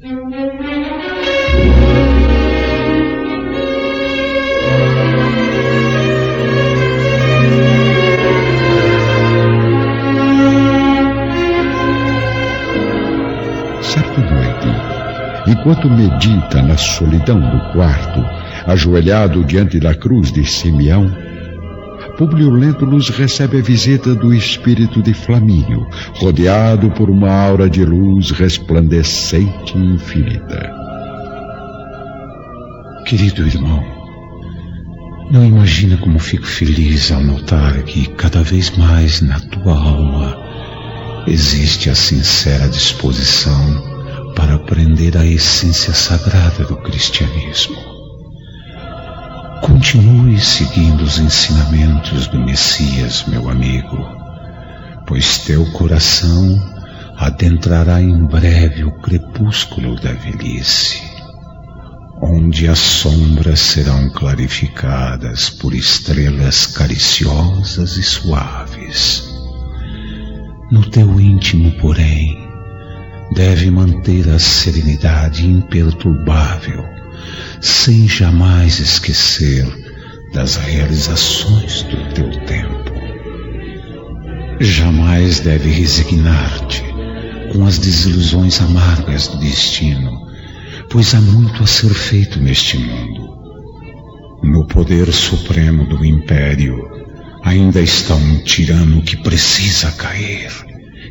Certa noite, enquanto medita na solidão do quarto, ajoelhado diante da cruz de Simeão, Públio Lentulus recebe a visita do espírito de Flamínio, rodeado por uma aura de luz resplandecente e infinita. Querido irmão, não imagina como fico feliz ao notar que cada vez mais na tua alma existe a sincera disposição para aprender a essência sagrada do cristianismo. Continue seguindo os ensinamentos do Messias, meu amigo, pois teu coração adentrará em breve o crepúsculo da velhice, onde as sombras serão clarificadas por estrelas cariciosas e suaves. No teu íntimo, porém, deve manter a serenidade imperturbável, sem jamais esquecer das realizações do teu tempo. Jamais deve resignar-te com as desilusões amargas do destino, pois há muito a ser feito neste mundo. No poder supremo do império ainda está um tirano que precisa cair,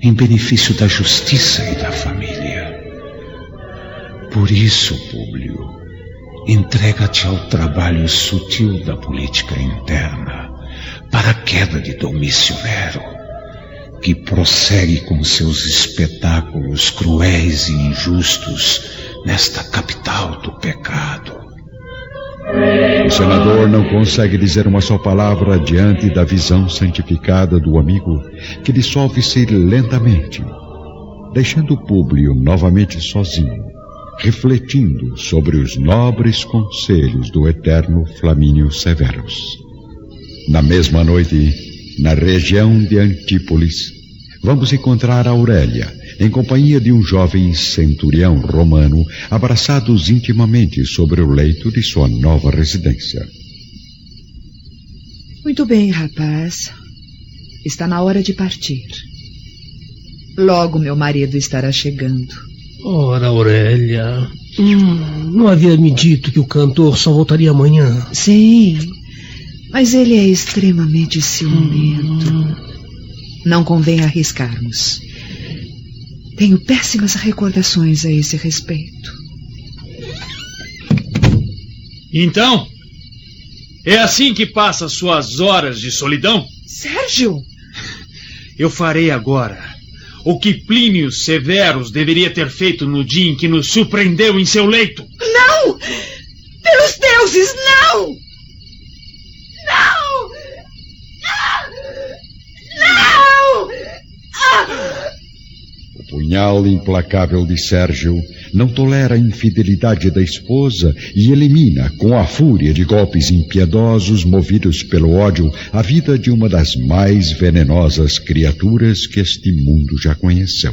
em benefício da justiça e da família. Por isso, Públio, entrega-te ao trabalho sutil da política interna para a queda de Domício Nero, que prossegue com seus espetáculos cruéis e injustos nesta capital do pecado. O senador não consegue dizer uma só palavra diante da visão santificada do amigo, que dissolve-se lentamente, deixando Públio novamente sozinho, refletindo sobre os nobres conselhos do eterno Flamínio Severus. Na mesma noite, na região de Antípolis, vamos encontrar Aurélia, em companhia de um jovem centurião romano, abraçados intimamente sobre o leito de sua nova residência. Muito bem, rapaz. Está na hora de partir. Logo meu marido estará chegando. Ora, Aurélia, não havia me dito que o cantor só voltaria amanhã? Sim, mas ele é extremamente ciumento. Não convém arriscarmos. Tenho péssimas recordações a esse respeito. Então, é assim que passa suas horas de solidão? Sérgio! Eu farei agora o que Plínio Severus deveria ter feito no dia em que nos surpreendeu em seu leito. Não! Pelos deuses, não! Não! Não! O punhal implacável de Sérgio não tolera a infidelidade da esposa e elimina, com a fúria de golpes impiedosos movidos pelo ódio, a vida de uma das mais venenosas criaturas que este mundo já conheceu.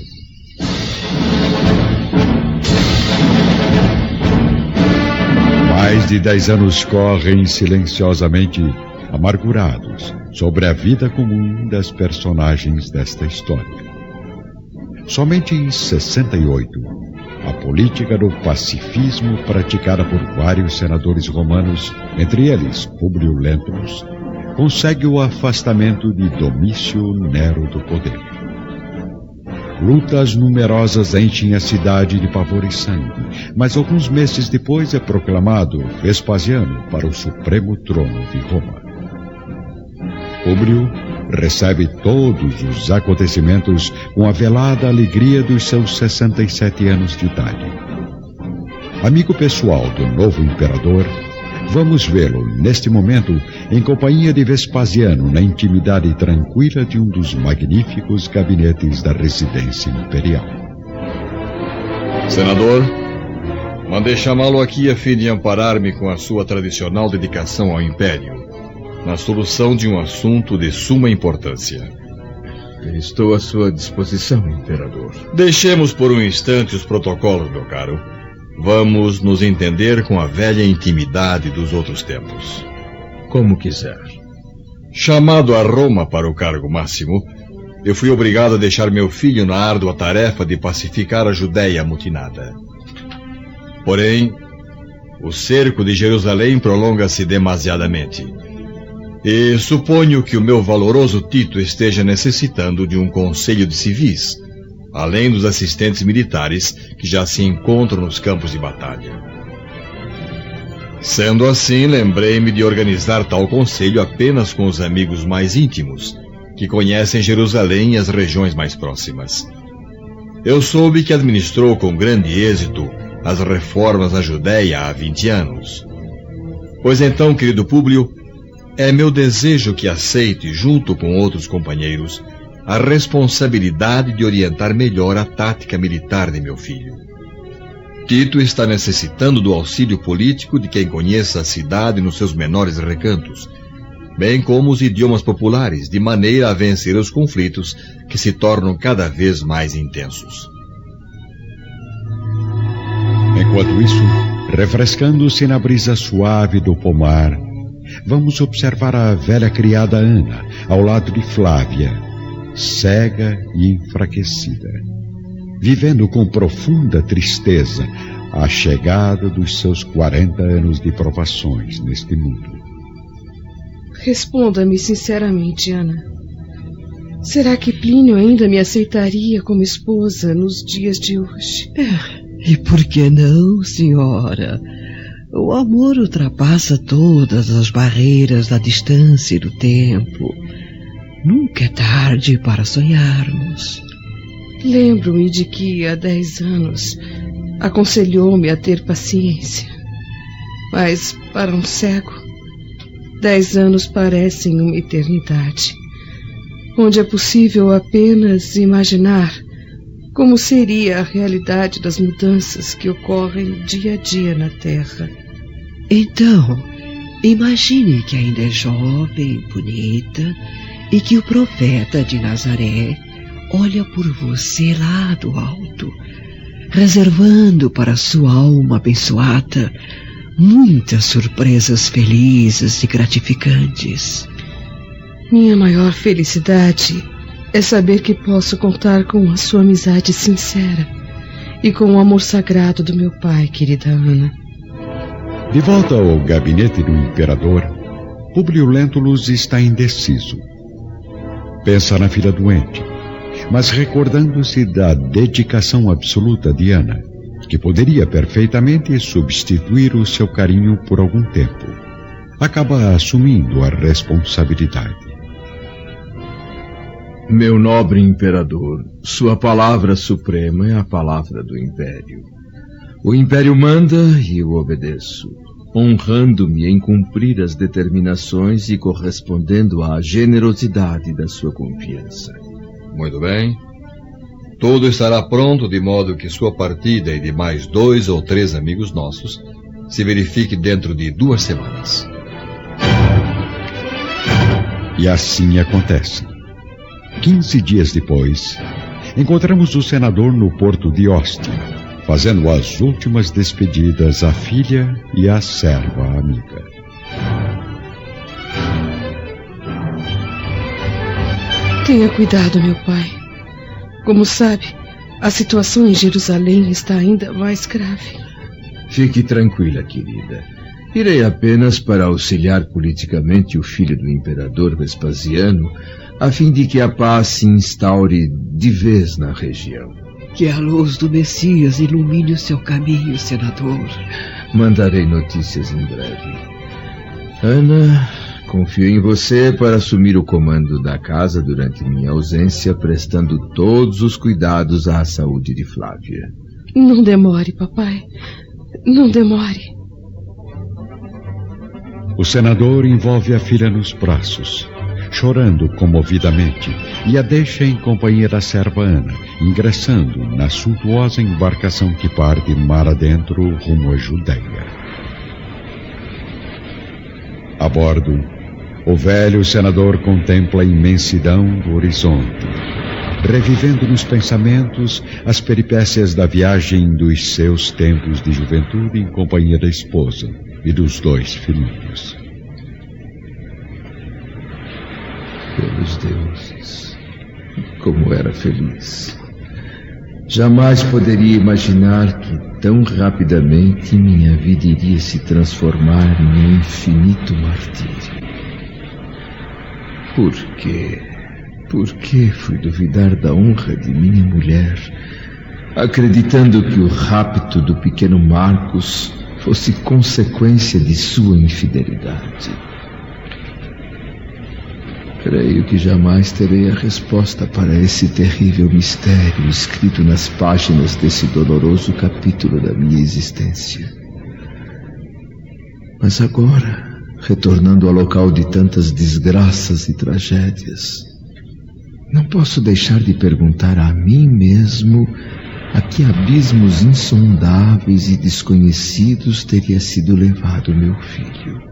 Mais de 10 anos correm silenciosamente, amargurados, sobre a vida comum das personagens desta história. Somente em 68, a política do pacifismo praticada por vários senadores romanos, entre eles Públio Lentulus, consegue o afastamento de Domício Nero do poder. Lutas numerosas enchem a cidade de pavor e sangue, mas alguns meses depois é proclamado Vespasiano para o supremo trono de Roma. Públio recebe todos os acontecimentos com a velada alegria dos seus 67 anos de idade. Amigo pessoal do novo imperador, vamos vê-lo, neste momento, em companhia de Vespasiano, na intimidade tranquila de um dos magníficos gabinetes da residência imperial. Senador, mandei chamá-lo aqui a fim de amparar-me com a sua tradicional dedicação ao império, na solução de um assunto de suma importância. Estou à sua disposição, Imperador. Deixemos por um instante os protocolos, meu caro. Vamos nos entender com a velha intimidade dos outros tempos. Como quiser. Chamado a Roma para o cargo máximo, eu fui obrigado a deixar meu filho na árdua tarefa de pacificar a Judéia amutinada. Porém, o cerco de Jerusalém prolonga-se demasiadamente. E suponho que o meu valoroso Tito esteja necessitando de um conselho de civis, além dos assistentes militares que já se encontram nos campos de batalha. Sendo assim, lembrei-me de organizar tal conselho apenas com os amigos mais íntimos, que conhecem Jerusalém e as regiões mais próximas. Eu soube que administrou com grande êxito as reformas na Judéia há 20 anos. Pois então, querido Públio, é meu desejo que aceite, junto com outros companheiros, a responsabilidade de orientar melhor a tática militar de meu filho. Tito está necessitando do auxílio político de quem conheça a cidade nos seus menores recantos, bem como os idiomas populares, de maneira a vencer os conflitos que se tornam cada vez mais intensos. Enquanto isso, refrescando-se na brisa suave do pomar, vamos observar a velha criada Ana, ao lado de Flávia, cega e enfraquecida, vivendo com profunda tristeza a chegada dos seus 40 anos de provações neste mundo. Responda-me sinceramente, Ana. Será que Plínio ainda me aceitaria como esposa nos dias de hoje? E por que não, senhora? O amor ultrapassa todas as barreiras da distância e do tempo. Nunca é tarde para sonharmos. Lembro-me de que há 10 anos aconselhou-me a ter paciência. Mas para um cego, 10 anos parecem uma eternidade, onde é possível apenas imaginar como seria a realidade das mudanças que ocorrem dia a dia na Terra. Então, imagine que ainda é jovem, bonita, e que o profeta de Nazaré olha por você lá do alto, reservando para sua alma abençoada muitas surpresas felizes e gratificantes. Minha maior felicidade é saber que posso contar com a sua amizade sincera e com o amor sagrado do meu pai, querida Ana. De volta ao gabinete do imperador, Públio Lentulus está indeciso. Pensa na filha doente, mas recordando-se da dedicação absoluta de Ana, que poderia perfeitamente substituir o seu carinho por algum tempo, acaba assumindo a responsabilidade. Meu nobre imperador, sua palavra suprema é a palavra do Império. O Império manda e eu obedeço, honrando-me em cumprir as determinações e correspondendo à generosidade da sua confiança. Muito bem. Tudo estará pronto de modo que sua partida e de mais 2 ou 3 amigos nossos se verifique dentro de 2 semanas. E assim acontece. 15 dias depois, encontramos o senador no porto de Ostia, fazendo as últimas despedidas à filha e à serva amiga. Tenha cuidado, meu pai. Como sabe, a situação em Jerusalém está ainda mais grave. Fique tranquila, querida. Irei apenas para auxiliar politicamente o filho do imperador Vespasiano, a fim de que a paz se instaure de vez na região. Que a luz do Messias ilumine o seu caminho, senador. Mandarei notícias em breve. Ana, confio em você para assumir o comando da casa durante minha ausência, prestando todos os cuidados à saúde de Flávia. Não demore, papai. Não demore. O senador envolve a filha nos braços, chorando comovidamente, e a deixa em companhia da serva Ana, ingressando na suntuosa embarcação que parte mar adentro rumo à Judéia. A bordo, O velho senador contempla a imensidão do horizonte, revivendo nos pensamentos as peripécias da viagem dos seus tempos de juventude em companhia da esposa e dos 2 filhinhos. Pelos deuses, como era feliz. Jamais poderia imaginar que tão rapidamente minha vida iria se transformar em um infinito martírio. Por quê? Por que fui duvidar da honra de minha mulher, acreditando que o rapto do pequeno Marcos fosse consequência de sua infidelidade? Creio que jamais terei a resposta para esse terrível mistério escrito nas páginas desse doloroso capítulo da minha existência. Mas agora, retornando ao local de tantas desgraças e tragédias, não posso deixar de perguntar a mim mesmo a que abismos insondáveis e desconhecidos teria sido levado meu filho.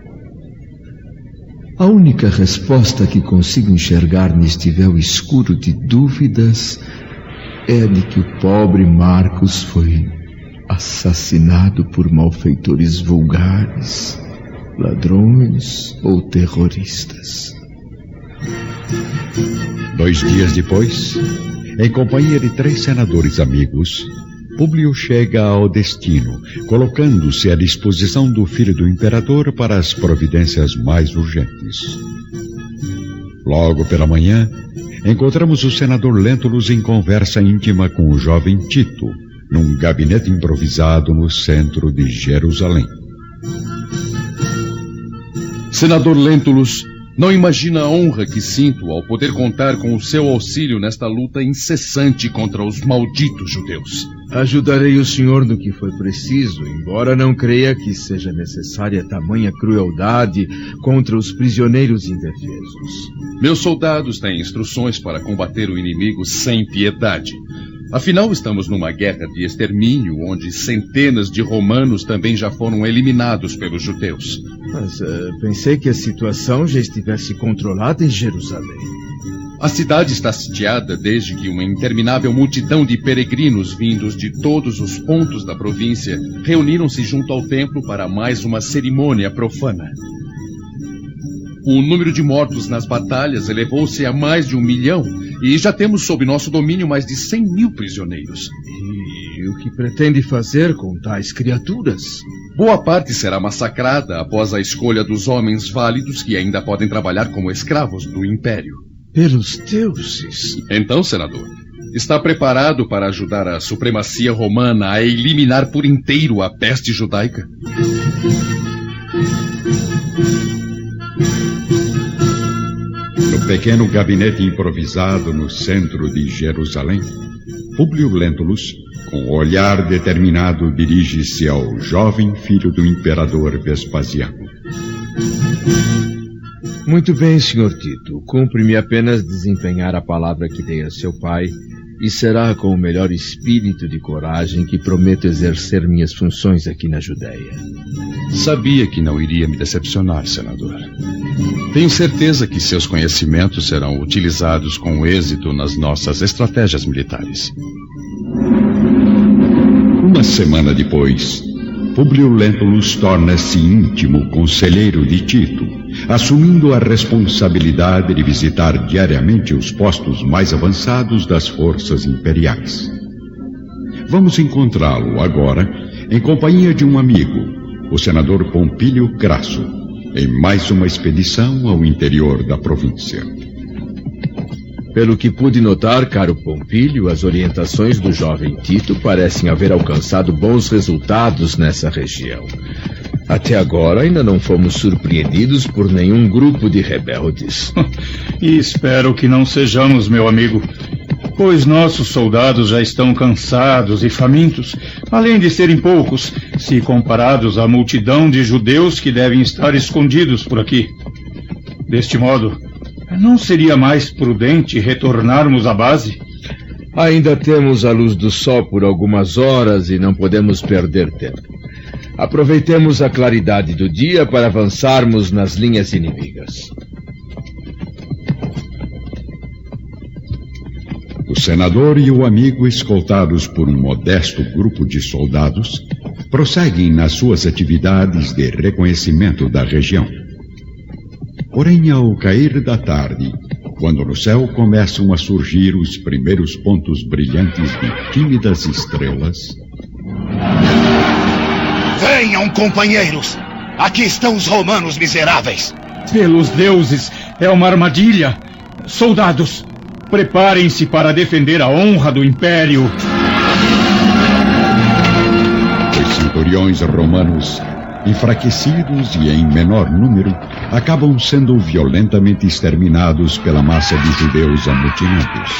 A única resposta que consigo enxergar neste véu escuro de dúvidas é a de que o pobre Marcos foi assassinado por malfeitores vulgares, ladrões ou terroristas. 2 dias depois, em companhia de 3 senadores amigos, Públio chega ao destino, colocando-se à disposição do filho do imperador para as providências mais urgentes. Logo pela manhã, encontramos o senador Lentulus em conversa íntima com o jovem Tito, num gabinete improvisado no centro de Jerusalém. Senador Lentulus, não imagina a honra que sinto ao poder contar com o seu auxílio nesta luta incessante contra os malditos judeus. Ajudarei o senhor no que for preciso, embora não creia que seja necessária tamanha crueldade contra os prisioneiros indefesos. Meus soldados têm instruções para combater o inimigo sem piedade. Afinal, estamos numa guerra de extermínio, onde centenas de romanos também já foram eliminados pelos judeus. Mas pensei que a situação já estivesse controlada em Jerusalém. A cidade está sitiada desde que uma interminável multidão de peregrinos vindos de todos os pontos da província reuniram-se junto ao templo para mais uma cerimônia profana. O número de mortos nas batalhas elevou-se a mais de 1 milhão e já temos sob nosso domínio mais de 100.000 prisioneiros. E o que pretende fazer com tais criaturas? Boa parte será massacrada após a escolha dos homens válidos que ainda podem trabalhar como escravos do Império. Pelos deuses! Então, senador, está preparado para ajudar a supremacia romana a eliminar por inteiro a peste judaica? No pequeno gabinete improvisado no centro de Jerusalém, Públio Lentulus, com o olhar determinado, dirige-se ao jovem filho do imperador Vespasiano. Muito bem, Sr. Tito. Cumpre-me apenas desempenhar a palavra que dei a seu pai, e será com o melhor espírito de coragem que prometo exercer minhas funções aqui na Judéia. Sabia que não iria me decepcionar, senador. Tenho certeza que seus conhecimentos serão utilizados com êxito nas nossas estratégias militares. Uma semana depois, Públio Lentulus torna-se íntimo conselheiro de Tito, assumindo a responsabilidade de visitar diariamente os postos mais avançados das forças imperiais. Vamos encontrá-lo agora em companhia de um amigo, o senador Pompílio Crasso, em mais uma expedição ao interior da província. Pelo que pude notar, caro Pompílio, as orientações do jovem Tito parecem haver alcançado bons resultados nessa região. Até agora ainda não fomos surpreendidos por nenhum grupo de rebeldes. E espero que não sejamos, meu amigo, pois nossos soldados já estão cansados e famintos, além de serem poucos, se comparados à multidão de judeus que devem estar escondidos por aqui. Deste modo, não seria mais prudente retornarmos à base? Ainda temos a luz do sol por algumas horas e não podemos perder tempo. Aproveitemos a claridade do dia para avançarmos nas linhas inimigas. O senador e o amigo, escoltados por um modesto grupo de soldados, prosseguem nas suas atividades de reconhecimento da região. Porém, ao cair da tarde, quando no céu começam a surgir os primeiros pontos brilhantes de tímidas estrelas... Venham, companheiros! Aqui estão os romanos miseráveis! Pelos deuses, é uma armadilha! Soldados, preparem-se para defender a honra do Império! Os centuriões romanos, enfraquecidos e em menor número, acabam sendo violentamente exterminados pela massa de judeus amotinados.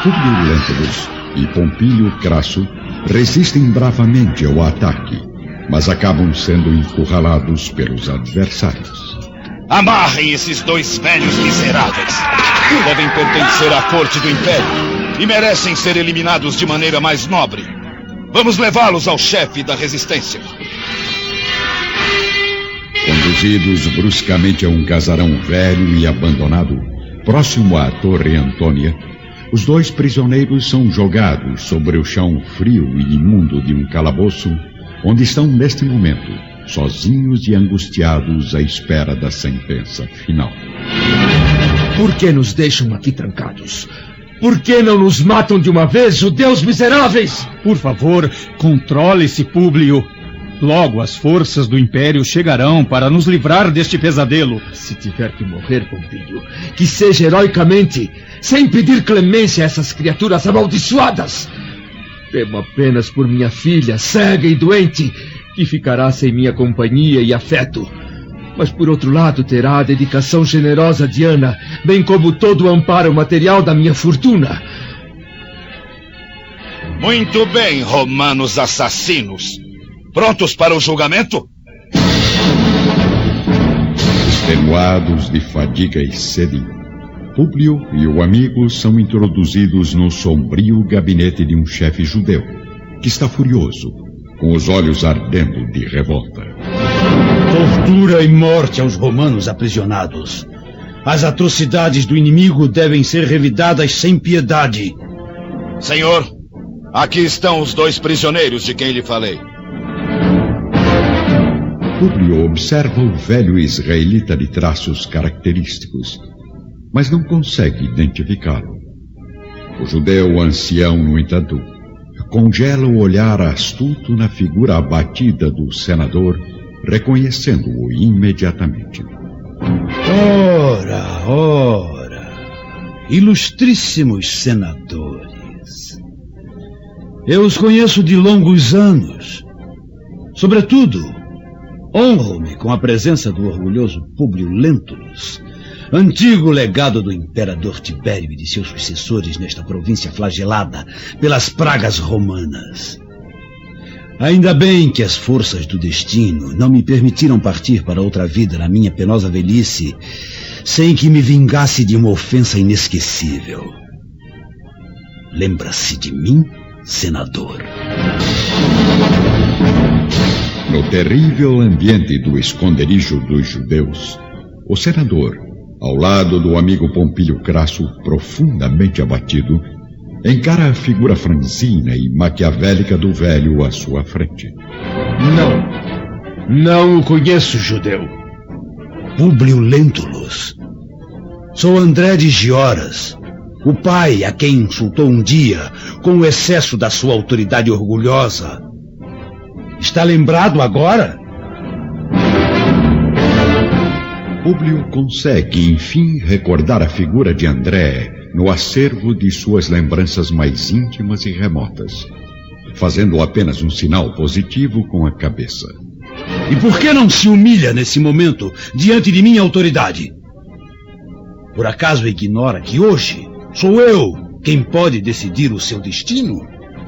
Públio Lentulus e Pompílio Crasso resistem bravamente ao ataque, mas acabam sendo encurralados pelos adversários. Amarrem esses dois velhos miseráveis! Devem pertencer à corte do Império e merecem ser eliminados de maneira mais nobre. Vamos levá-los ao chefe da resistência. Conduzidos bruscamente a um casarão velho e abandonado, próximo à Torre Antônia, os dois prisioneiros são jogados sobre o chão frio e imundo de um calabouço, onde estão neste momento, sozinhos e angustiados à espera da sentença final. Por que nos deixam aqui trancados? Por que não nos matam de uma vez, judeus miseráveis? Por favor, controle-se, Públio. Logo as forças do Império chegarão para nos livrar deste pesadelo. Se tiver que morrer, Pompílio, que seja heroicamente, sem pedir clemência a essas criaturas amaldiçoadas. Temo apenas por minha filha, cega e doente, que ficará sem minha companhia e afeto. Mas por outro lado terá a dedicação generosa de Ana, bem como todo o amparo material da minha fortuna. Muito bem, romanos assassinos. Prontos para o julgamento? Extenuados de fadiga e sede, Públio e o amigo são introduzidos no sombrio gabinete de um chefe judeu, que está furioso, com os olhos ardendo de revolta. Tortura e morte aos romanos aprisionados. As atrocidades do inimigo devem ser revidadas sem piedade. Senhor, aqui estão os dois prisioneiros de quem lhe falei. Públio observa o velho israelita de traços característicos, mas não consegue identificá-lo. O judeu ancião, no entanto, congela o olhar astuto na figura abatida do senador, reconhecendo-o imediatamente. Ora, ilustríssimos senadores. Eu os conheço de longos anos. Sobretudo, honro-me com a presença do orgulhoso Públio Lentulus, antigo legado do imperador Tibério e de seus sucessores nesta província flagelada pelas pragas romanas. Ainda bem que as forças do destino não me permitiram partir para outra vida na minha penosa velhice, sem que me vingasse de uma ofensa inesquecível. Lembra-se de mim, senador? No terrível ambiente do esconderijo dos judeus, o senador, ao lado do amigo Pompílio Crasso, profundamente abatido, encara a figura franzina e maquiavélica do velho à sua frente. Não o conheço, judeu. Públio Lentulus. Sou André de Gioras, o pai a quem insultou um dia com o excesso da sua autoridade orgulhosa. Está lembrado agora? Públio consegue, enfim, recordar a figura de André no acervo de suas lembranças mais íntimas e remotas, fazendo apenas um sinal positivo com a cabeça. E por que não se humilha nesse momento diante de minha autoridade? Por acaso ignora que hoje sou eu quem pode decidir o seu destino?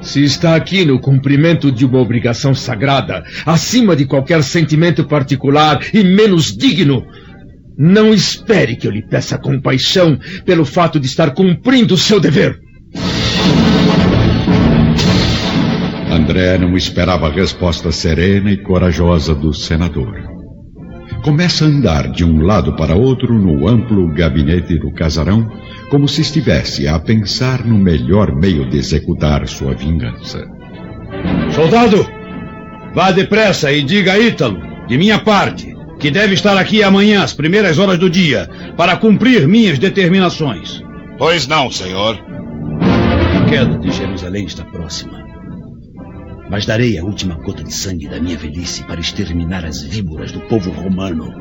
Se está aqui no cumprimento de uma obrigação sagrada, acima de qualquer sentimento particular e menos digno, não espere que eu lhe peça compaixão pelo fato de estar cumprindo o seu dever. André não esperava a resposta serena e corajosa do senador. começa a andar de um lado para outro no amplo gabinete do casarão, como se estivesse a pensar no melhor meio de executar sua vingança. Soldado, vá depressa e diga a Ítalo, de minha parte, que deve estar aqui amanhã às primeiras horas do dia, para cumprir minhas determinações. Pois não, senhor. A queda de Jerusalém está próxima. Mas darei a última gota de sangue da minha velhice para exterminar as víboras do povo romano.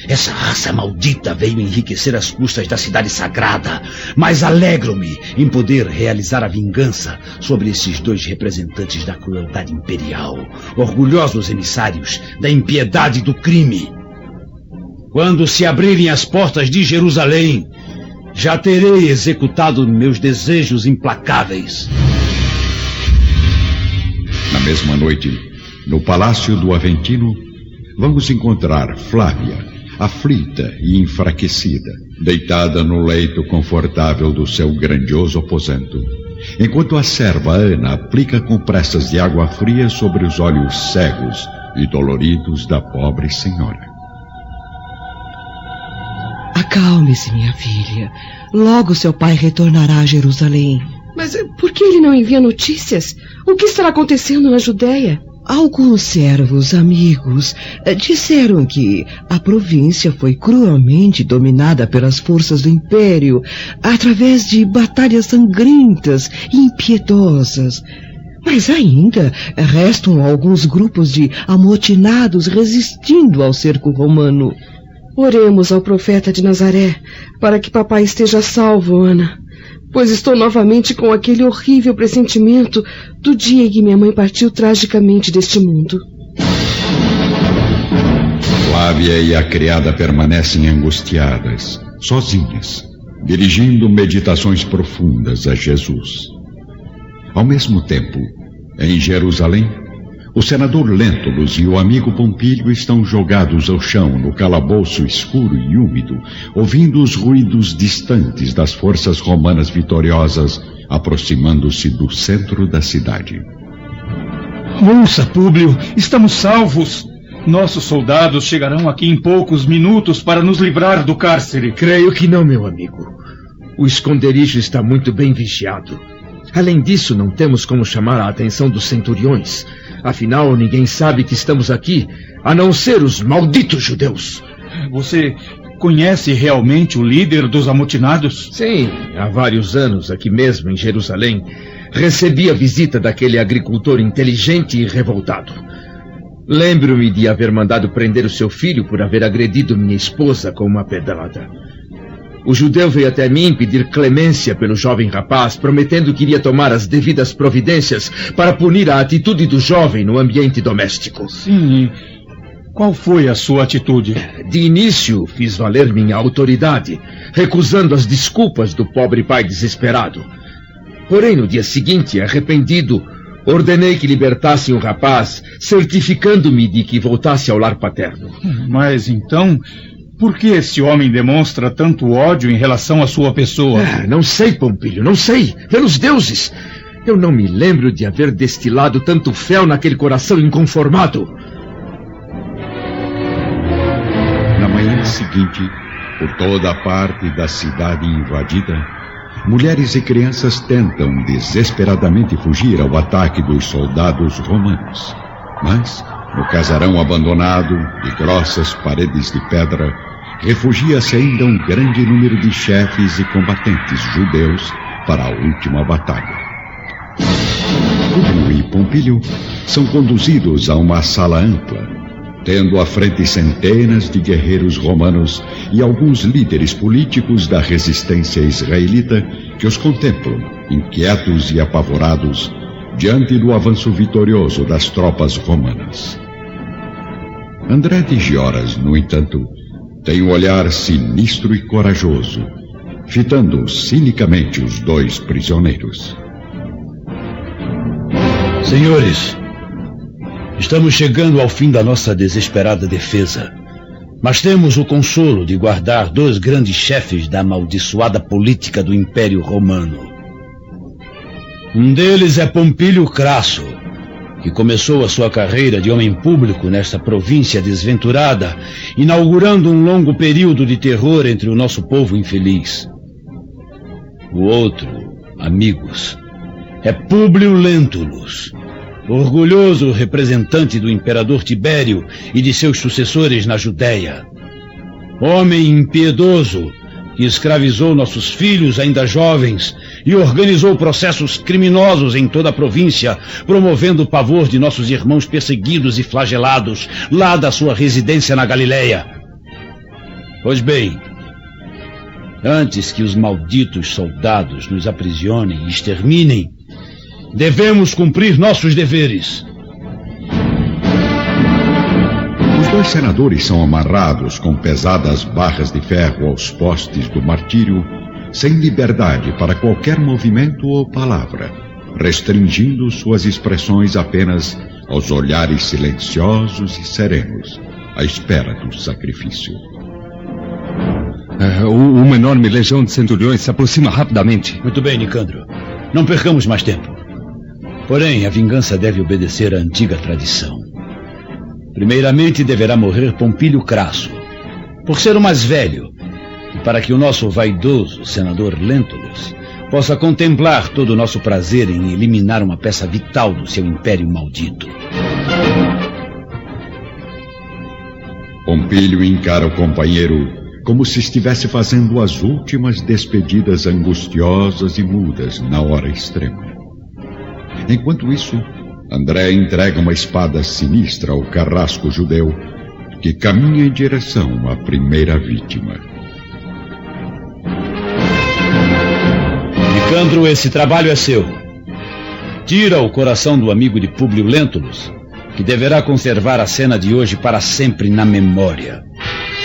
Essa raça maldita veio enriquecer as custas da cidade sagrada, mas alegro-me em poder realizar a vingança sobre esses dois representantes da crueldade imperial, orgulhosos emissários da impiedade e do crime. Quando se abrirem as portas de Jerusalém, já terei executado meus desejos implacáveis. Na mesma noite, no Palácio do Aventino, vamos encontrar Flávia, aflita e enfraquecida, deitada no leito confortável do seu grandioso aposento, enquanto a serva Ana aplica compressas de água fria sobre os olhos cegos e doloridos da pobre senhora. Acalme-se, minha filha. Logo seu pai retornará a Jerusalém. Mas por que ele não envia notícias? O que estará acontecendo na Judéia? Alguns servos amigos disseram que a província foi cruelmente dominada pelas forças do Império através de batalhas sangrentas e impiedosas. Mas ainda restam alguns grupos de amotinados resistindo ao cerco romano. Oremos ao profeta de Nazaré para que papai esteja salvo, Ana, pois estou novamente com aquele horrível pressentimento do dia em que minha mãe partiu tragicamente deste mundo. Flávia e a criada permanecem angustiadas, sozinhas, dirigindo meditações profundas a Jesus. Ao mesmo tempo, em Jerusalém, o senador Lentulus e o amigo Pompílio estão jogados ao chão no calabouço escuro e úmido, ouvindo os ruídos distantes das forças romanas vitoriosas aproximando-se do centro da cidade. Ouça, Públio, estamos salvos. Nossos soldados chegarão aqui em poucos minutos para nos livrar do cárcere. Creio que não, meu amigo. O esconderijo está muito bem vigiado. Além disso, não temos como chamar a atenção dos centuriões. Afinal, ninguém sabe que estamos aqui, a não ser os malditos judeus. Você conhece realmente o líder dos amotinados? Sim, há vários anos, aqui mesmo em Jerusalém, recebi a visita daquele agricultor inteligente e revoltado. Lembro-me de haver mandado prender o seu filho por haver agredido minha esposa com uma pedrada. O judeu veio até mim pedir clemência pelo jovem rapaz, prometendo que iria tomar as devidas providências para punir a atitude do jovem no ambiente doméstico. Sim. Qual foi a sua atitude? De início, fiz valer minha autoridade, recusando as desculpas do pobre pai desesperado. Porém, no dia seguinte, arrependido, ordenei que libertassem o rapaz, certificando-me de que voltasse ao lar paterno. Mas então, por que esse homem demonstra tanto ódio em relação à sua pessoa? Não sei, Pompílio, não sei. Pelos deuses! Eu não me lembro de haver destilado tanto fel naquele coração inconformado. Na manhã seguinte, por toda a parte da cidade invadida, mulheres e crianças tentam desesperadamente fugir ao ataque dos soldados romanos. Mas, no casarão abandonado, de grossas paredes de pedra, refugia-se ainda um grande número de chefes e combatentes judeus para a última batalha. Públio e Pompílio são conduzidos a uma sala ampla, tendo à frente centenas de guerreiros romanos e alguns líderes políticos da resistência israelita que os contemplam, inquietos e apavorados, diante do avanço vitorioso das tropas romanas. André de Gioras, no entanto, tem um olhar sinistro e corajoso, fitando cinicamente os dois prisioneiros. Senhores, estamos chegando ao fim da nossa desesperada defesa, mas temos o consolo de guardar dois grandes chefes da amaldiçoada política do Império Romano. Um deles é Pompílio Crasso, que começou a sua carreira de homem público nesta província desventurada, inaugurando um longo período de terror entre o nosso povo infeliz. O outro, amigos, é Públio Lentulus, orgulhoso representante do imperador Tibério e de seus sucessores na Judéia. Homem impiedoso que escravizou nossos filhos ainda jovens e organizou processos criminosos em toda a província, promovendo o pavor de nossos irmãos perseguidos e flagelados lá da sua residência na Galileia. Pois bem, antes que os malditos soldados nos aprisionem e exterminem, devemos cumprir nossos deveres. Os dois senadores são amarrados com pesadas barras de ferro aos postes do martírio, sem liberdade para qualquer movimento ou palavra, restringindo suas expressões apenas aos olhares silenciosos e serenos, à espera do sacrifício. Uma enorme legião de centuriões se aproxima rapidamente. Muito bem, Nicandro. Não percamos mais tempo. Porém, a vingança deve obedecer à antiga tradição. Primeiramente deverá morrer Pompílio Crasso, por ser o mais velho, e para que o nosso vaidoso senador Lentulus possa contemplar todo o nosso prazer em eliminar uma peça vital do seu império maldito. Pompílio encara o companheiro como se estivesse fazendo as últimas despedidas angustiosas e mudas na hora extrema. Enquanto isso, André entrega uma espada sinistra ao carrasco judeu, que caminha em direção à primeira vítima. Nicandro, esse trabalho é seu. Tira o coração do amigo de Públio Lentulus, que deverá conservar a cena de hoje para sempre na memória.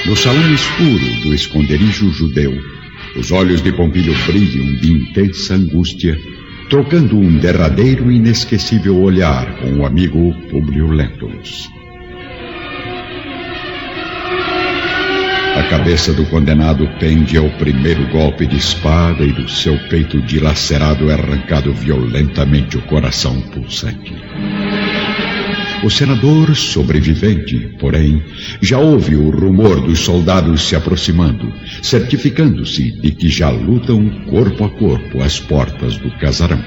No salão escuro do esconderijo judeu, os olhos de Pompílio brilham de intensa angústia, trocando um derradeiro e inesquecível olhar com o amigo Públio Lentulus. A cabeça do condenado pende ao primeiro golpe de espada e do seu peito dilacerado é arrancado violentamente o coração pulsante. O senador sobrevivente, porém, já ouve o rumor dos soldados se aproximando, certificando-se de que já lutam corpo a corpo às portas do casarão.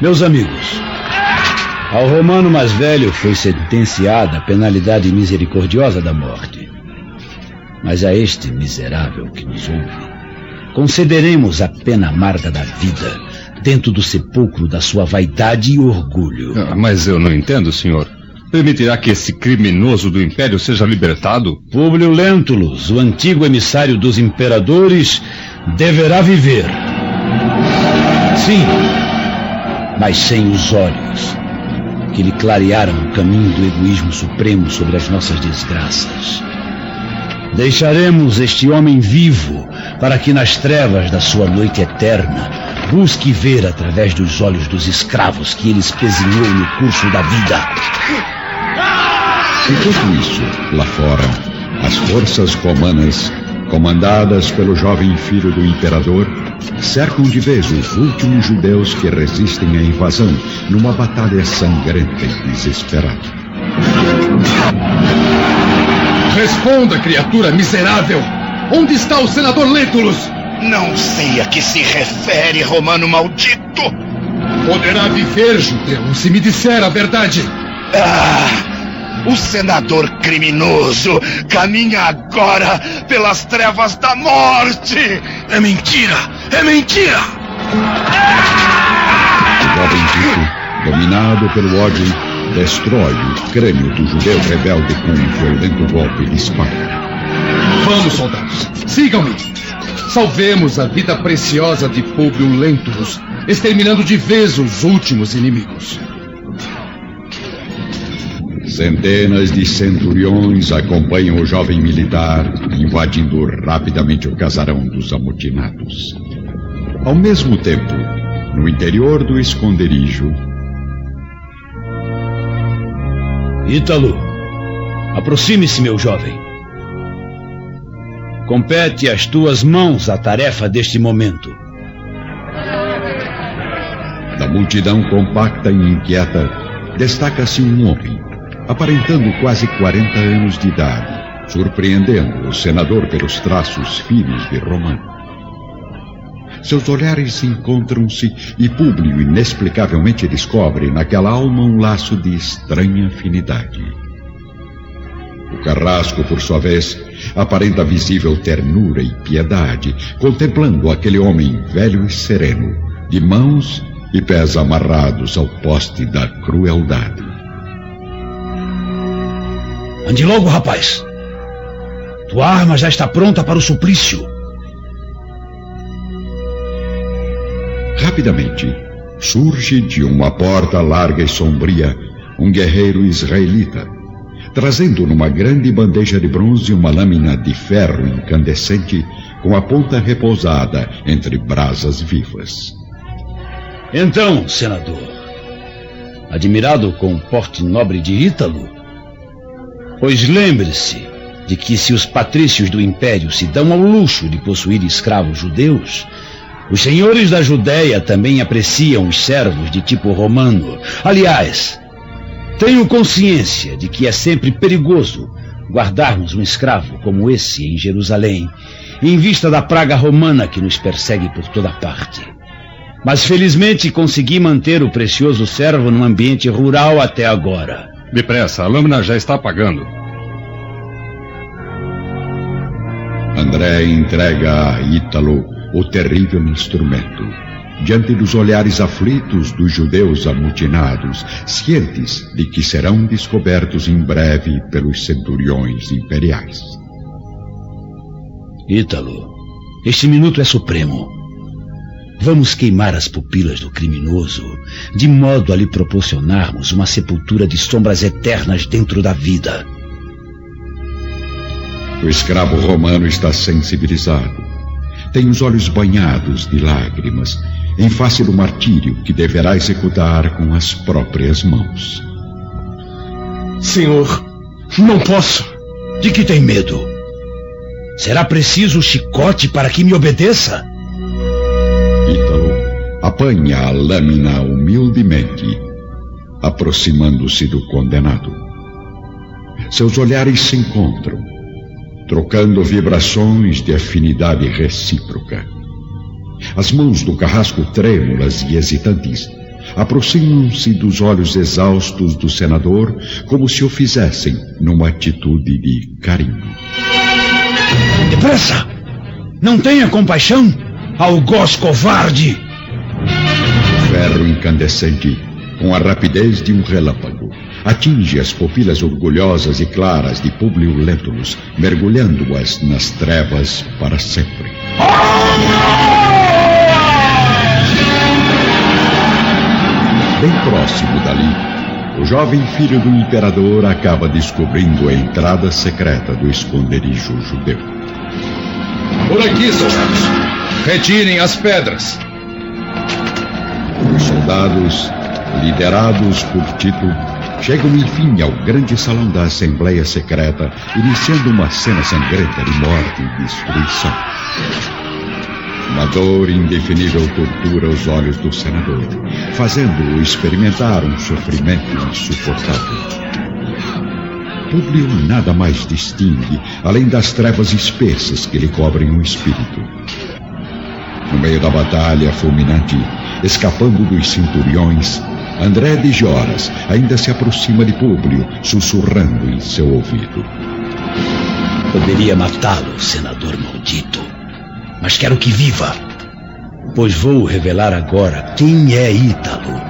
Meus amigos, ao romano mais velho foi sentenciada a penalidade misericordiosa da morte. Mas a este miserável que nos ouve, concederemos a pena amarga da vida, dentro do sepulcro da sua vaidade e orgulho. Mas eu não entendo, senhor. Permitirá que esse criminoso do Império seja libertado? Públio Lentulus, o antigo emissário dos imperadores, deverá viver. Sim, mas sem os olhos que lhe clarearam o caminho do egoísmo supremo sobre as nossas desgraças. Deixaremos este homem vivo para que nas trevas da sua noite eterna busque ver através dos olhos dos escravos que ele espezinhou no curso da vida. Enquanto isso, lá fora, as forças romanas, comandadas pelo jovem filho do imperador, cercam de vez os últimos judeus que resistem à invasão numa batalha sangrenta e desesperada. Responda, criatura miserável! Onde está o senador Lentulus? Não sei a que se refere, romano maldito! Poderá viver, judeu, se me disser a verdade. O senador criminoso caminha agora pelas trevas da morte! É mentira! É mentira! O jovem Tito, dominado pelo ódio, destrói o crânio do judeu rebelde com um violento golpe de espada. Vamos, soldados, sigam-me! Salvemos a vida preciosa de Públio Lentulus, exterminando de vez os últimos inimigos. Centenas de centuriões acompanham o jovem militar, invadindo rapidamente o casarão dos amotinados. Ao mesmo tempo, no interior do esconderijo... Ítalo, aproxime-se, meu jovem. Compete às tuas mãos a tarefa deste momento. Da multidão compacta e inquieta, destaca-se um homem, aparentando quase 40 anos de idade, surpreendendo o senador pelos traços finos de Romano. Seus olhares encontram-se e Públio inexplicavelmente descobre naquela alma um laço de estranha afinidade. O carrasco, por sua vez, aparenta visível ternura e piedade, contemplando aquele homem velho e sereno, de mãos e pés amarrados ao poste da crueldade. Ande logo, rapaz. Tua arma já está pronta para o suplício. Rapidamente, surge de uma porta larga e sombria um guerreiro israelita, trazendo numa grande bandeja de bronze uma lâmina de ferro incandescente com a ponta repousada entre brasas vivas. Então, senador, admirado com o porte nobre de Ítalo? Pois lembre-se de que se os patrícios do Império se dão ao luxo de possuir escravos judeus, os senhores da Judéia também apreciam os servos de tipo romano. Aliás, tenho consciência de que é sempre perigoso guardarmos um escravo como esse em Jerusalém, em vista da praga romana que nos persegue por toda parte. Mas felizmente consegui manter o precioso servo num ambiente rural até agora. Depressa, a lâmina já está apagando. André entrega a Ítalo o terrível instrumento, diante dos olhares aflitos dos judeus amotinados, cientes de que serão descobertos em breve pelos centuriões imperiais. Ítalo, este minuto é supremo. Vamos queimar as pupilas do criminoso, de modo a lhe proporcionarmos uma sepultura de sombras eternas dentro da vida. O escravo romano está sensibilizado. Tem os olhos banhados de lágrimas, em face do martírio que deverá executar com as próprias mãos. Senhor, não posso. De que tem medo? Será preciso o chicote para que me obedeça? Ítalo apanha a lâmina humildemente, aproximando-se do condenado. Seus olhares se encontram, trocando vibrações de afinidade recíproca. As mãos do carrasco trêmulas e hesitantes aproximam-se dos olhos exaustos do senador como se o fizessem numa atitude de carinho. Depressa! Não tenha compaixão, algoz covarde! Ferro incandescente, com a rapidez de um relâmpago, atinge as pupilas orgulhosas e claras de Públio Lentulus, mergulhando-as nas trevas para sempre. Bem próximo dali, o jovem filho do imperador acaba descobrindo a entrada secreta do esconderijo judeu. Por aqui, soldados. Retirem as pedras. Os soldados, liderados por Tito, chegam enfim ao grande salão da Assembleia Secreta, iniciando uma cena sangrenta de morte e destruição. Uma dor indefinível tortura os olhos do senador, fazendo-o experimentar um sofrimento insuportável. Públio nada mais distingue, além das trevas espessas que lhe cobrem o espírito. No meio da batalha fulminante, escapando dos centuriões, André de Joras ainda se aproxima de Públio, sussurrando em seu ouvido. Poderia matá-lo, senador maldito, mas quero que viva, pois vou revelar agora quem é Ítalo,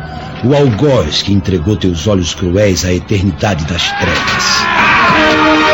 o algoz que entregou teus olhos cruéis à eternidade das trevas.